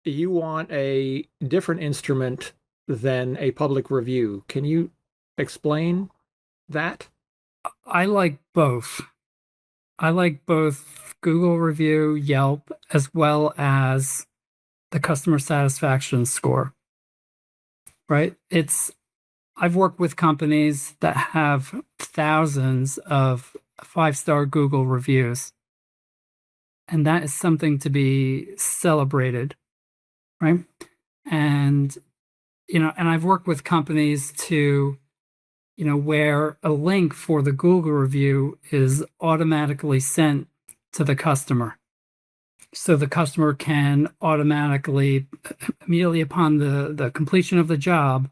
you want a different instrument than a public review. Can you explain that? I like both. I like both Google review, Yelp, as well as the customer satisfaction score, right? I've worked with companies that have thousands of 5-star Google reviews, and that is something to be celebrated, right? And, and I've worked with companies to, where a link for the Google review is automatically sent to the customer. So the customer can automatically, immediately upon the completion of the job,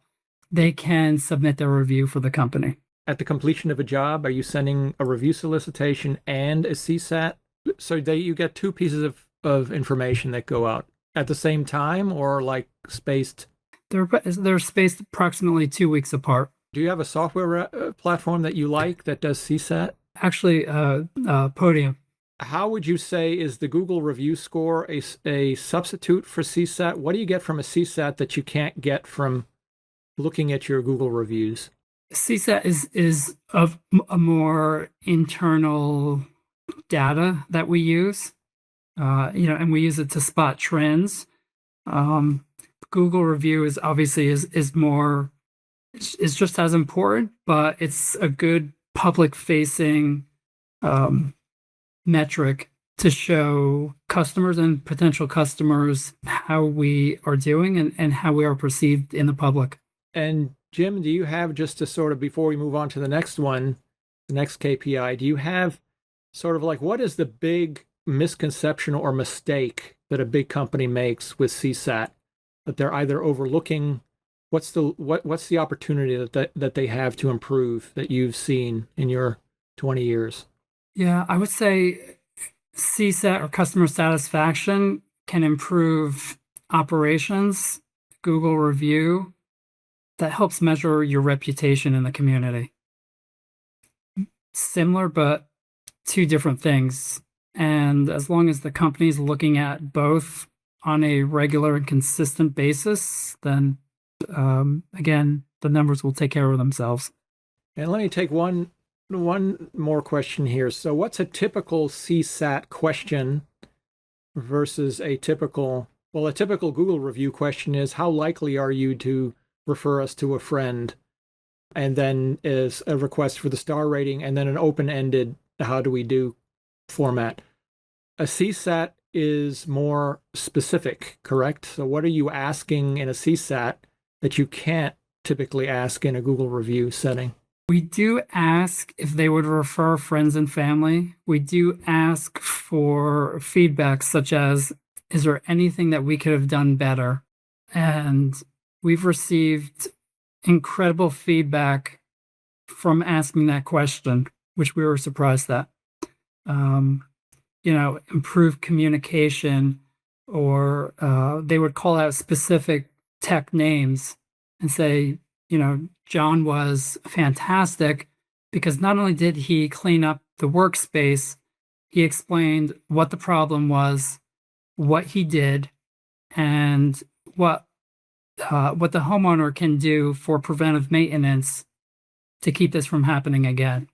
they can submit their review for the company. At the completion of a job, are you sending a review solicitation and a CSAT? So you get two pieces of information that go out at the same time, or like spaced? They're spaced approximately 2 weeks apart. Do you have a software platform that you like that does CSAT? Actually, Podium. How would you say is the Google review score a substitute for CSAT? What do you get from a CSAT that you can't get from looking at your Google reviews? CSAT is of a more internal data that we use, and we use it to spot trends. Google review is obviously is more, is just as important, but it's a good public facing metric to show customers and potential customers how we are doing and how we are perceived in the public. And Jim, do you have, just to sort of, before we move on to the next one, the next KPI, do you have sort of like, what is the big misconception or mistake that a big company makes with CSAT that they're either overlooking? What's the opportunity that they have to improve that you've seen in your 20 years? Yeah, I would say CSAT or customer satisfaction can improve operations. Google review, that helps measure your reputation in the community. Similar, but two different things. And as long as the company's looking at both on a regular and consistent basis, then again, the numbers will take care of themselves. And let me take one more question here. So what's a typical CSAT question versus a typical Google review question is, how likely are you to refer us to a friend? And then is a request for the star rating, and then an open-ended how do we do format. A CSAT is more specific, correct? So what are you asking in a CSAT that you can't typically ask in a Google review setting? We do ask if they would refer friends and family. We do ask for feedback such as, is there anything that we could have done better? And we've received incredible feedback from asking that question, which we were surprised at. Improved communication, or they would call out specific tech names and say, John was fantastic because not only did he clean up the workspace, he explained what the problem was, what he did, and what the homeowner can do for preventive maintenance to keep this from happening again.